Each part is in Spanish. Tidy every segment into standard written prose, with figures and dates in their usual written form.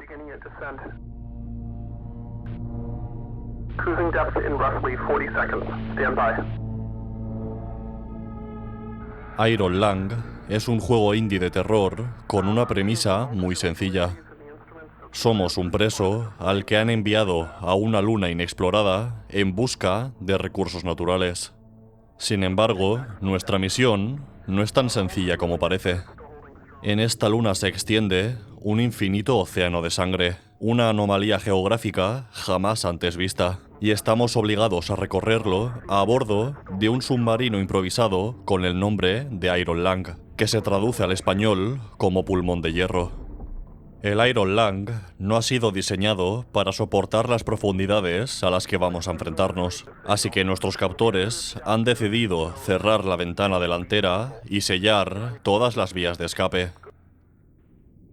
Beginning your descent. Cruising depth in roughly 40 seconds. Stand by. Iron Lang es un juego indie de terror con una premisa muy sencilla. Somos un preso al que han enviado a una luna inexplorada en busca de recursos naturales. Sin embargo, nuestra misión no es tan sencilla como parece. En esta luna se extiende un infinito océano de sangre, una anomalía geográfica jamás antes vista, y estamos obligados a recorrerlo a bordo de un submarino improvisado con el nombre de Iron Lang, que se traduce al español como pulmón de hierro. El Iron Lang no ha sido diseñado para soportar las profundidades a las que vamos a enfrentarnos, así que nuestros captores han decidido cerrar la ventana delantera y sellar todas las vías de escape.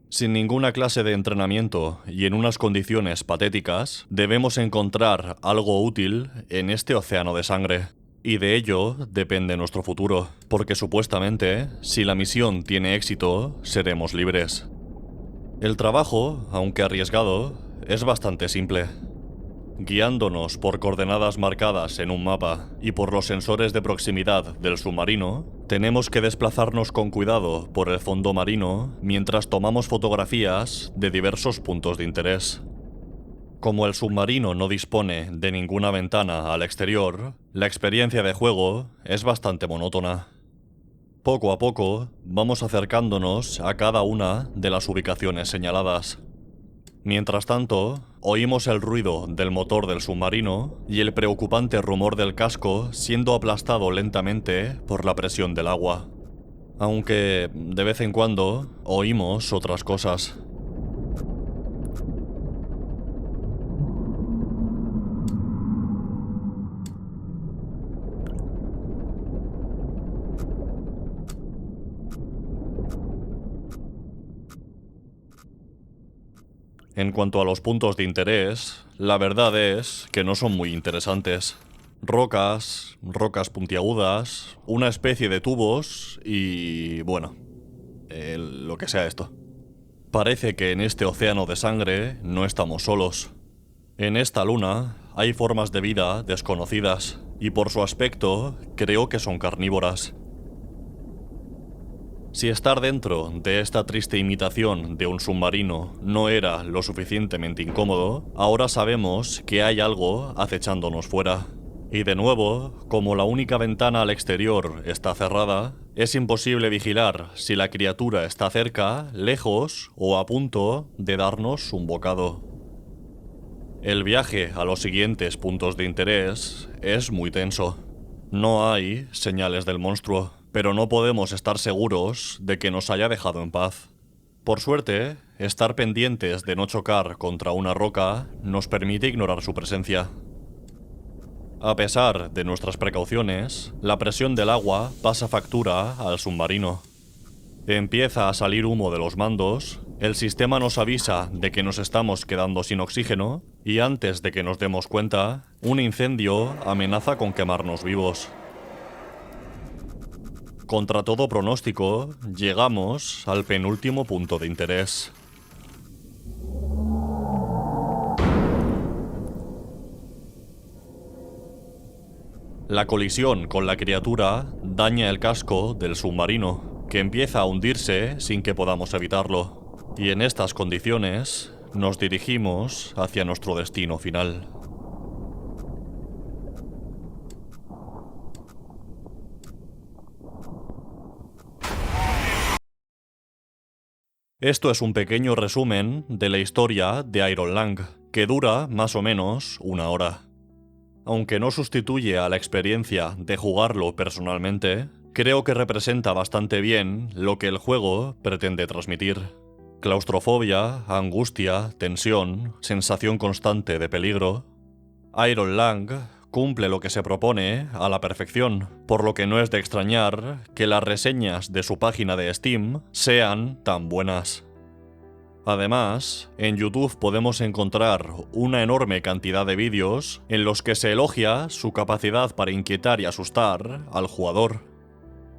Sin ninguna clase de entrenamiento y en unas condiciones patéticas, debemos encontrar algo útil en este océano de sangre. Y de ello depende nuestro futuro, porque supuestamente, si la misión tiene éxito, seremos libres. El trabajo, aunque arriesgado, es bastante simple. Guiándonos por coordenadas marcadas en un mapa y por los sensores de proximidad del submarino, tenemos que desplazarnos con cuidado por el fondo marino mientras tomamos fotografías de diversos puntos de interés. Como el submarino no dispone de ninguna ventana al exterior, la experiencia de juego es bastante monótona. Poco a poco, vamos acercándonos a cada una de las ubicaciones señaladas. Mientras tanto, oímos el ruido del motor del submarino y el preocupante rumor del casco siendo aplastado lentamente por la presión del agua. Aunque, de vez en cuando, oímos otras cosas. En cuanto a los puntos de interés, la verdad es que no son muy interesantes. Rocas puntiagudas, una especie de tubos y... bueno, lo que sea esto. Parece que en este océano de sangre no estamos solos. En esta luna hay formas de vida desconocidas y por su aspecto creo que son carnívoras. Si estar dentro de esta triste imitación de un submarino no era lo suficientemente incómodo, ahora sabemos que hay algo acechándonos fuera. Y de nuevo, como la única ventana al exterior está cerrada, es imposible vigilar si la criatura está cerca, lejos o a punto de darnos un bocado. El viaje a los siguientes puntos de interés es muy tenso. No hay señales del monstruo, pero no podemos estar seguros de que nos haya dejado en paz. Por suerte, estar pendientes de no chocar contra una roca nos permite ignorar su presencia. A pesar de nuestras precauciones, la presión del agua pasa factura al submarino. Empieza a salir humo de los mandos, el sistema nos avisa de que nos estamos quedando sin oxígeno y antes de que nos demos cuenta, un incendio amenaza con quemarnos vivos. Contra todo pronóstico, llegamos al penúltimo punto de interés. La colisión con la criatura daña el casco del submarino, que empieza a hundirse sin que podamos evitarlo. Y en estas condiciones, nos dirigimos hacia nuestro destino final. Esto es un pequeño resumen de la historia de Iron Lang, que dura más o menos una hora. Aunque no sustituye a la experiencia de jugarlo personalmente, creo que representa bastante bien lo que el juego pretende transmitir. Claustrofobia, angustia, tensión, sensación constante de peligro. Iron Lang cumple lo que se propone a la perfección, por lo que no es de extrañar que las reseñas de su página de Steam sean tan buenas. Además, en YouTube podemos encontrar una enorme cantidad de vídeos en los que se elogia su capacidad para inquietar y asustar al jugador.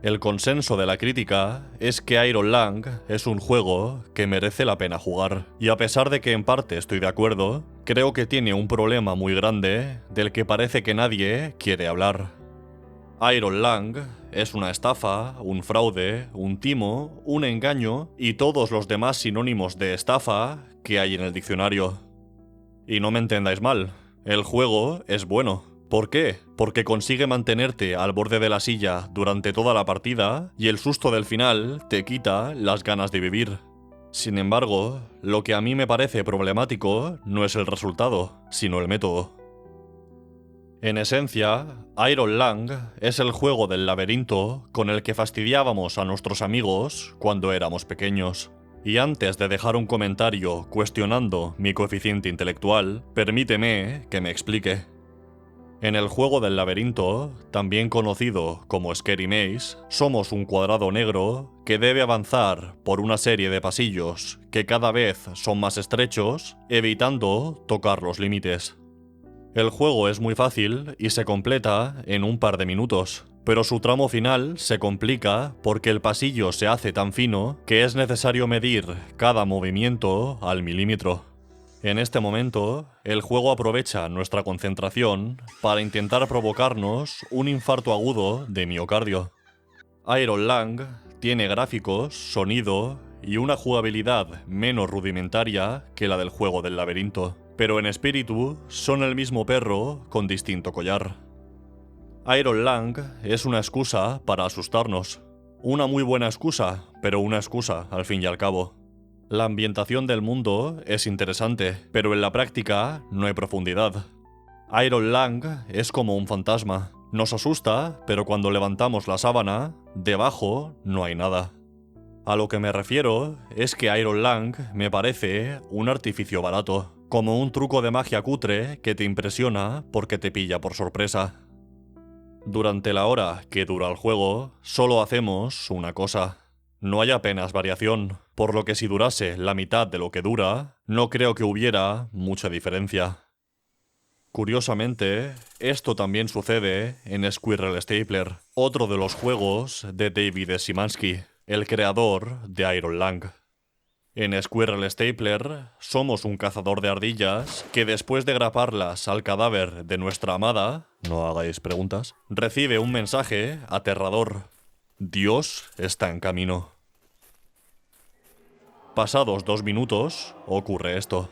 El consenso de la crítica es que Iron Lang es un juego que merece la pena jugar, y a pesar de que en parte estoy de acuerdo, creo que tiene un problema muy grande del que parece que nadie quiere hablar. Iron Lang es una estafa, un fraude, un timo, un engaño y todos los demás sinónimos de estafa que hay en el diccionario. Y no me entendáis mal, el juego es bueno. ¿Por qué? Porque consigue mantenerte al borde de la silla durante toda la partida y el susto del final te quita las ganas de vivir. Sin embargo, lo que a mí me parece problemático no es el resultado, sino el método. En esencia, Iron Lang es el juego del laberinto con el que fastidiábamos a nuestros amigos cuando éramos pequeños. Y antes de dejar un comentario cuestionando mi coeficiente intelectual, permíteme que me explique. En el juego del laberinto, también conocido como Scary Maze, somos un cuadrado negro que debe avanzar por una serie de pasillos que cada vez son más estrechos, evitando tocar los límites. El juego es muy fácil y se completa en un par de minutos, pero su tramo final se complica porque el pasillo se hace tan fino que es necesario medir cada movimiento al milímetro. En este momento, el juego aprovecha nuestra concentración para intentar provocarnos un infarto agudo de miocardio. Iron Lang tiene gráficos, sonido y una jugabilidad menos rudimentaria que la del juego del laberinto, pero en espíritu son el mismo perro con distinto collar. Iron Lang es una excusa para asustarnos. Una muy buena excusa, pero una excusa al fin y al cabo. La ambientación del mundo es interesante, pero en la práctica no hay profundidad. Iron Lang es como un fantasma. Nos asusta, pero cuando levantamos la sábana, debajo no hay nada. A lo que me refiero es que Iron Lang me parece un artificio barato, como un truco de magia cutre que te impresiona porque te pilla por sorpresa. Durante la hora que dura el juego, solo hacemos una cosa. No hay apenas variación, por lo que si durase la mitad de lo que dura, no creo que hubiera mucha diferencia. Curiosamente, esto también sucede en Squirrel Stapler, otro de los juegos de David Szymanski, el creador de Iron Lang. En Squirrel Stapler somos un cazador de ardillas que después de graparlas al cadáver de nuestra amada, no hagáis preguntas, recibe un mensaje aterrador. Dios está en camino. Pasados 2 minutos, ocurre esto.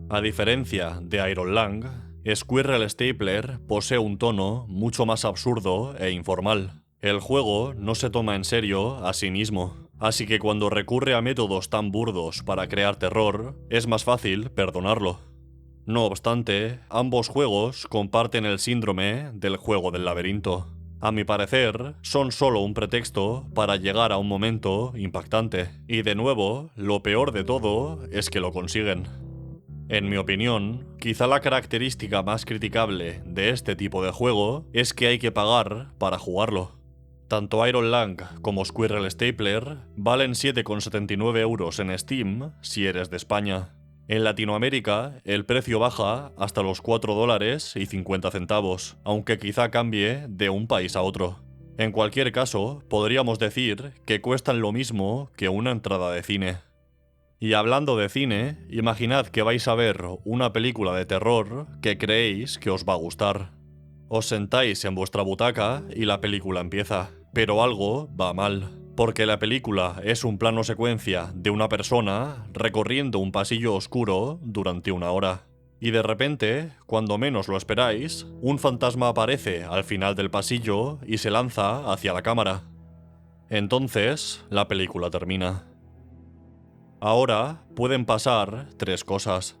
A diferencia de Iron Lang, Squirrel Stapler posee un tono mucho más absurdo e informal. El juego no se toma en serio a sí mismo, así que cuando recurre a métodos tan burdos para crear terror, es más fácil perdonarlo. No obstante, ambos juegos comparten el síndrome del juego del laberinto. A mi parecer, son solo un pretexto para llegar a un momento impactante. Y de nuevo, lo peor de todo es que lo consiguen. En mi opinión, quizá la característica más criticable de este tipo de juego es que hay que pagar para jugarlo. Tanto Iron Lang como Squirrel Stapler valen 7,79 € en Steam si eres de España. En Latinoamérica, el precio baja hasta los $4.50, aunque quizá cambie de un país a otro. En cualquier caso, podríamos decir que cuestan lo mismo que una entrada de cine. Y hablando de cine, imaginad que vais a ver una película de terror que creéis que os va a gustar. Os sentáis en vuestra butaca y la película empieza, pero algo va mal, porque la película es un plano secuencia de una persona recorriendo un pasillo oscuro durante 1 hora. Y de repente, cuando menos lo esperáis, un fantasma aparece al final del pasillo y se lanza hacia la cámara. Entonces, la película termina. Ahora pueden pasar 3 cosas.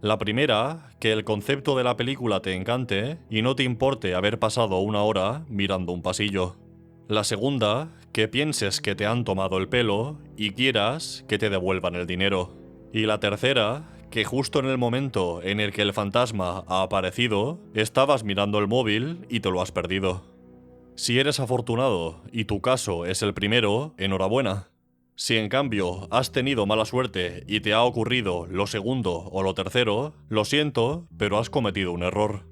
La primera, que el concepto de la película te encante y no te importe haber pasado 1 hora mirando un pasillo. La segunda, que pienses que te han tomado el pelo y quieras que te devuelvan el dinero. Y la tercera, que justo en el momento en el que el fantasma ha aparecido, estabas mirando el móvil y te lo has perdido. Si eres afortunado y tu caso es el primero, enhorabuena. Si en cambio has tenido mala suerte y te ha ocurrido lo segundo o lo tercero, lo siento, pero has cometido un error.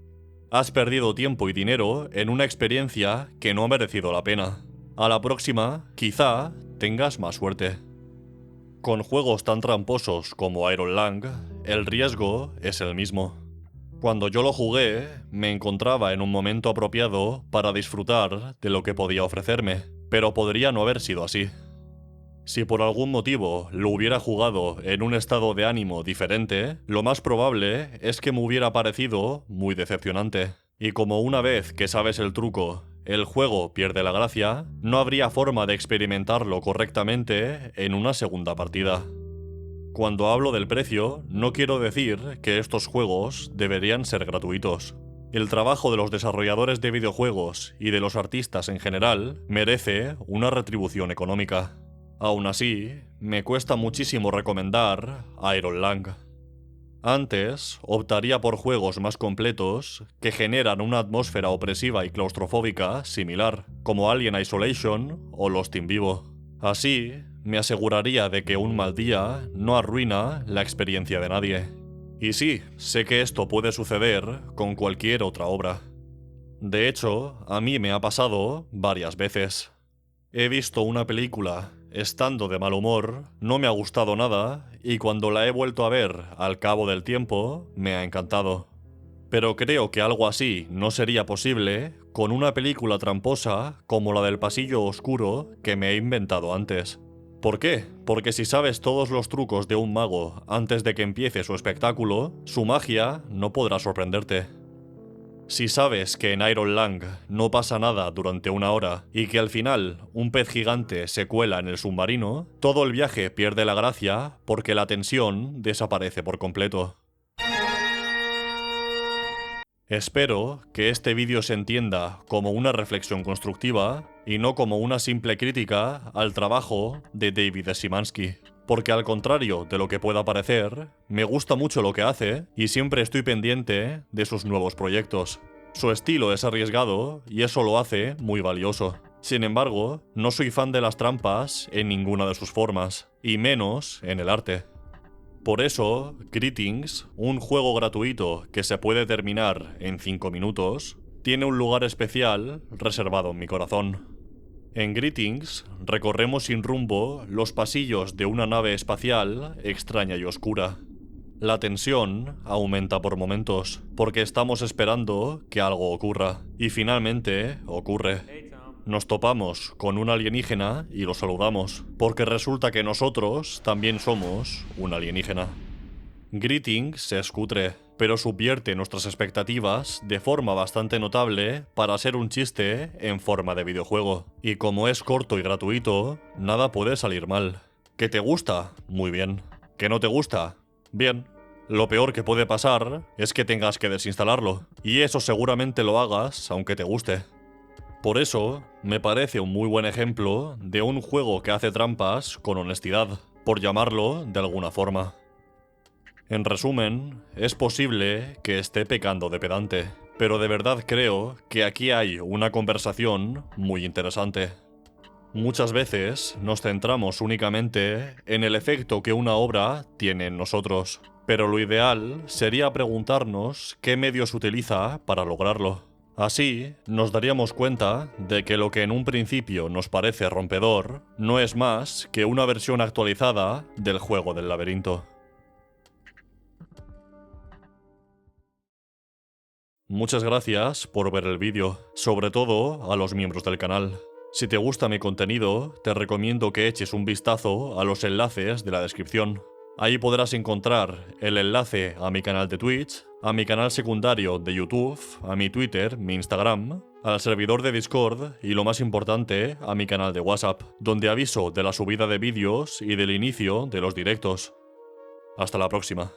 Has perdido tiempo y dinero en una experiencia que no ha merecido la pena. A la próxima, quizá tengas más suerte. Con juegos tan tramposos como Iron Lang, el riesgo es el mismo. Cuando yo lo jugué, me encontraba en un momento apropiado para disfrutar de lo que podía ofrecerme, pero podría no haber sido así. Si por algún motivo lo hubiera jugado en un estado de ánimo diferente, lo más probable es que me hubiera parecido muy decepcionante. Y como una vez que sabes el truco, el juego pierde la gracia, no habría forma de experimentarlo correctamente en una segunda partida. Cuando hablo del precio, no quiero decir que estos juegos deberían ser gratuitos. El trabajo de los desarrolladores de videojuegos y de los artistas en general merece una retribución económica. Aún así, me cuesta muchísimo recomendar Iron Lang. Antes, optaría por juegos más completos que generan una atmósfera opresiva y claustrofóbica similar, como Alien Isolation o Lost in Vivo. Así, me aseguraría de que un mal día no arruina la experiencia de nadie. Y sí, sé que esto puede suceder con cualquier otra obra. De hecho, a mí me ha pasado varias veces. He visto una película estando de mal humor, no me ha gustado nada, y cuando la he vuelto a ver al cabo del tiempo, me ha encantado. Pero creo que algo así no sería posible con una película tramposa como la del pasillo oscuro que me he inventado antes. ¿Por qué? Porque si sabes todos los trucos de un mago antes de que empiece su espectáculo, su magia no podrá sorprenderte. Si sabes que en Iron Lang no pasa nada durante una hora y que al final un pez gigante se cuela en el submarino, todo el viaje pierde la gracia porque la tensión desaparece por completo. Espero que este vídeo se entienda como una reflexión constructiva y no como una simple crítica al trabajo de David Szymanski. Porque al contrario de lo que pueda parecer, me gusta mucho lo que hace y siempre estoy pendiente de sus nuevos proyectos. Su estilo es arriesgado y eso lo hace muy valioso. Sin embargo, no soy fan de las trampas en ninguna de sus formas, y menos en el arte. Por eso, Greetings, un juego gratuito que se puede terminar en 5 minutos, tiene un lugar especial reservado en mi corazón. En Greetings, recorremos sin rumbo los pasillos de una nave espacial extraña y oscura. La tensión aumenta por momentos, porque estamos esperando que algo ocurra, y finalmente ocurre. Nos topamos con un alienígena y lo saludamos, porque resulta que nosotros también somos un alienígena. Greetings es cutre, pero subvierte nuestras expectativas de forma bastante notable para ser un chiste en forma de videojuego. Y como es corto y gratuito, nada puede salir mal. ¿Que te gusta? Muy bien. ¿Que no te gusta? Bien. Lo peor que puede pasar es que tengas que desinstalarlo, y eso seguramente lo hagas aunque te guste. Por eso, me parece un muy buen ejemplo de un juego que hace trampas con honestidad, por llamarlo de alguna forma. En resumen, es posible que esté pecando de pedante, pero de verdad creo que aquí hay una conversación muy interesante. Muchas veces nos centramos únicamente en el efecto que una obra tiene en nosotros, pero lo ideal sería preguntarnos qué medios utiliza para lograrlo. Así, nos daríamos cuenta de que lo que en un principio nos parece rompedor no es más que una versión actualizada del juego del laberinto. Muchas gracias por ver el vídeo, sobre todo a los miembros del canal. Si te gusta mi contenido, te recomiendo que eches un vistazo a los enlaces de la descripción. Ahí podrás encontrar el enlace a mi canal de Twitch, a mi canal secundario de YouTube, a mi Twitter, mi Instagram, al servidor de Discord y lo más importante, a mi canal de WhatsApp, donde aviso de la subida de vídeos y del inicio de los directos. Hasta la próxima.